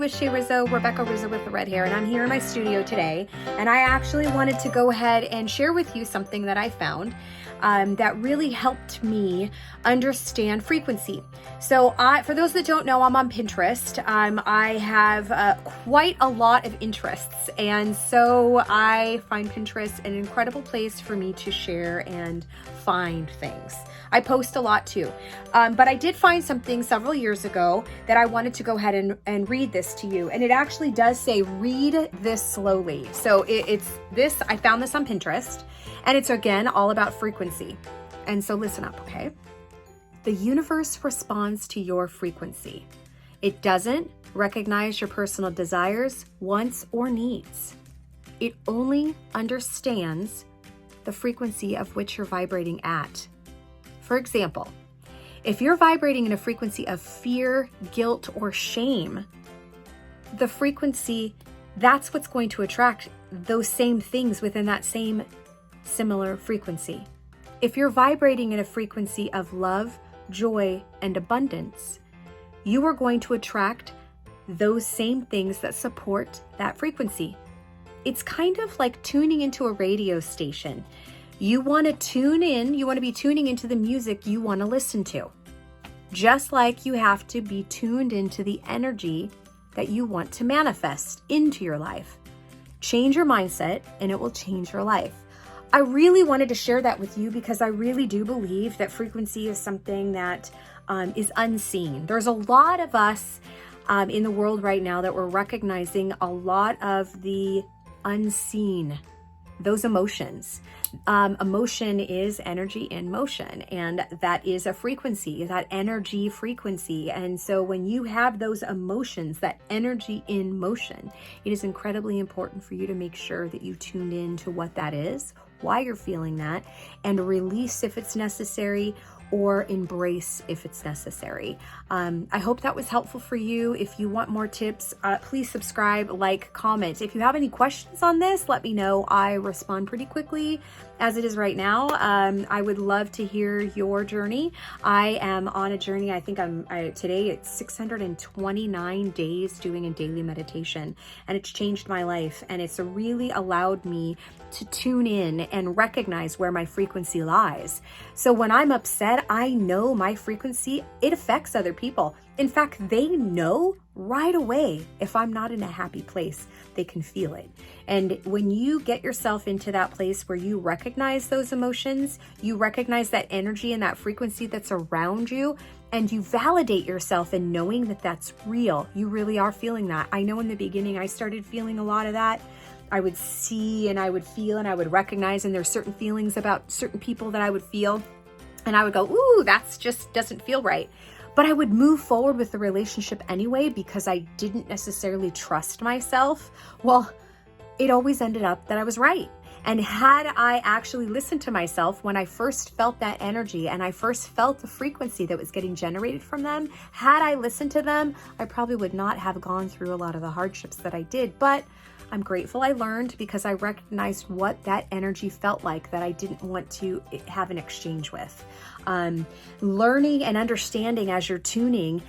with Shay Rizzo, Rebecca Rizzo with the red hair, and I'm here in my studio today. And I actually wanted to go ahead and share with you something that I found that really helped me understand frequency. So for those that don't know, I'm on Pinterest. I have quite a lot of interests, and so I find Pinterest an incredible place for me to share and find things. I post a lot too, but I did find something several years ago that I wanted to go ahead and read this to you. And it actually does say, read this slowly. So I found this on Pinterest, and it's again all about frequency. And so listen up, okay? The universe responds to your frequency. It doesn't recognize your personal desires, wants, or needs. It only understands the frequency of which you're vibrating at. For example, if you're vibrating in a frequency of fear, guilt, or shame, the frequency, that's what's going to attract those same things within that same similar frequency. If you're vibrating in a frequency of love, joy, and abundance, you are going to attract those same things that support that frequency. It's kind of like tuning into a radio station. You want to tune in, you want to be tuning into the music you want to listen to. Just like you have to be tuned into the energy that you want to manifest into your life. Change your mindset and it will change your life. I really wanted to share that with you because I really do believe that frequency is something that is unseen. There's a lot of us in the world right now that we're recognizing a lot of the unseen, those emotions. Emotion is energy in motion, and that is a frequency, that energy frequency. And so when you have those emotions, that energy in motion, it is incredibly important for you to make sure that you tune in to what that is, why you're feeling that, and release if it's necessary, or embrace if it's necessary. I hope that was helpful for you. If you want more tips, please subscribe, like, comment. If you have any questions on this, let me know. I respond pretty quickly as it is right now. I would love to hear your journey. I am on a journey. I think today it's 629 days doing a daily meditation, and it's changed my life, and it's really allowed me to tune in and recognize where my frequency lies. So when I'm upset, I know my frequency, it affects other people. In fact, they know right away if I'm not in a happy place. They can feel it. And when you get yourself into that place where you recognize those emotions, you recognize that energy and that frequency that's around you, and you validate yourself in knowing that that's real. You really are feeling that. I know in the beginning, I started feeling a lot of that. I would see and I would feel and I would recognize, and there's certain feelings about certain people that I would feel, and I would go, ooh, that's just doesn't feel right. But I would move forward with the relationship anyway because I didn't necessarily trust myself. Well, it always ended up that I was right. And had I actually listened to myself when I first felt that energy and I first felt the frequency that was getting generated from them, had I listened to them, I probably would not have gone through a lot of the hardships that I did. But I'm grateful I learned because I recognized what that energy felt like that I didn't want to have an exchange with. Learning and understanding as you're tuning,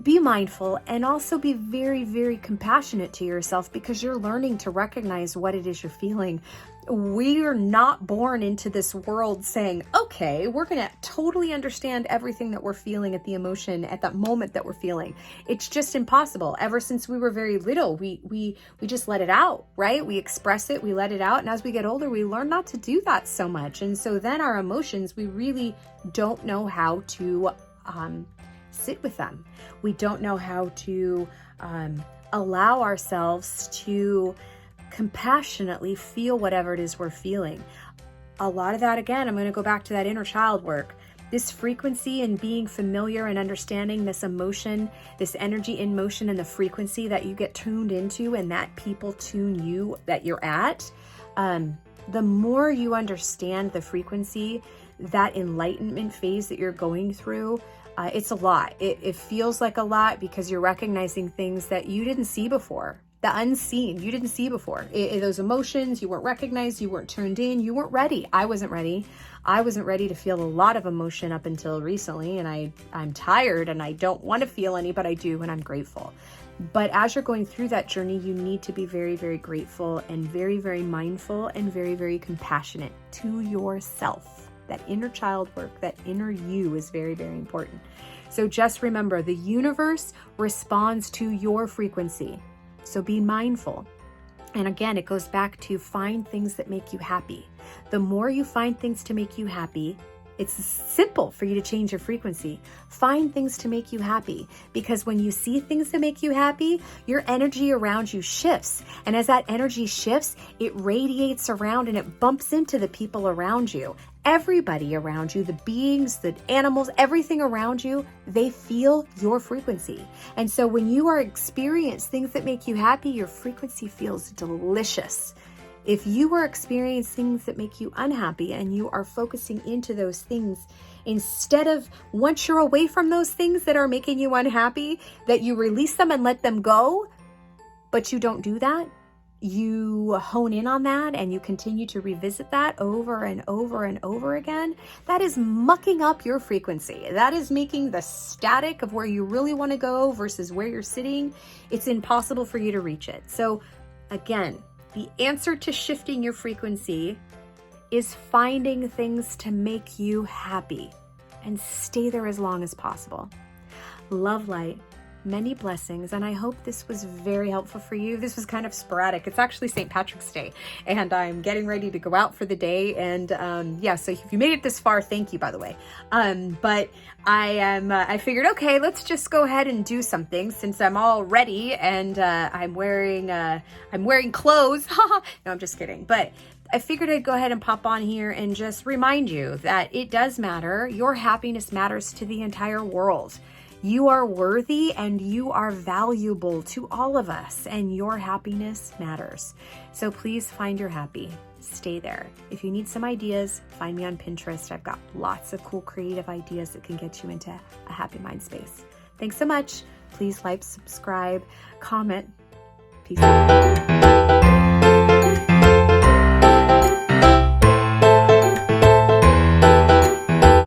be mindful and also be very, very compassionate to yourself because you're learning to recognize what it is you're feeling. We are not born into this world saying, okay, we're going to totally understand everything that we're feeling at the emotion at that moment that we're feeling. It's just impossible. Ever since we were very little, we just let it out, right? We express it, we let it out. And as we get older, we learn not to do that so much. And so then our emotions, we really don't know how to sit with them. We don't know how to allow ourselves to compassionately feel whatever it is we're feeling. A lot of that, again, I'm going to go back to that inner child work. This frequency and being familiar and understanding this emotion, this energy in motion, and the frequency that you get tuned into and that people tune you that you're at, the more you understand the frequency, that enlightenment phase that you're going through, it's a lot. It feels like a lot because you're recognizing things that you didn't see before. the unseen. You didn't see before. Those emotions, you weren't recognized, you weren't tuned in, you weren't ready. I wasn't ready. I wasn't ready to feel a lot of emotion up until recently, and I'm tired and I don't want to feel any, but I do, and I'm grateful. But as you're going through that journey, you need to be very, very grateful and very, very mindful and very, very compassionate to yourself. That inner child work, that inner you is very, very important. So just remember, the universe responds to your frequency. So be mindful. And again, it goes back to find things that make you happy. The more you find things to make you happy, it's simple for you to change your frequency. Find things to make you happy, because when you see things that make you happy, your energy around you shifts. And as that energy shifts, it radiates around and it bumps into the people around you. Everybody around you, the beings, the animals, everything around you, they feel your frequency. And so when you are experiencing things that make you happy, your frequency feels delicious. If you are experiencing things that make you unhappy and you are focusing into those things, instead of once you're away from those things that are making you unhappy, that you release them and let them go, but you don't do that, you hone in on that and you continue to revisit that over and over and over again, that is mucking up your frequency. That is making the static of where you really want to go versus where you're sitting. It's impossible for you to reach it. So again, the answer to shifting your frequency is finding things to make you happy and stay there as long as possible. Love, light, many blessings, and I hope this was very helpful for you. This was kind of sporadic. It's actually St. Patrick's Day, and I'm getting ready to go out for the day. And so if you made it this far, thank you, by the way. But I figured, okay, let's just go ahead and do something since I'm all ready and I'm wearing clothes. No, I'm just kidding. But I figured I'd go ahead and pop on here and just remind you that it does matter. Your happiness matters to the entire world. You are worthy and you are valuable to all of us, and your happiness matters. So please find your happy. Stay there. If you need some ideas, find me on Pinterest. I've got lots of cool creative ideas that can get you into a happy mind space. Thanks so much. Please like, subscribe, comment. Peace out.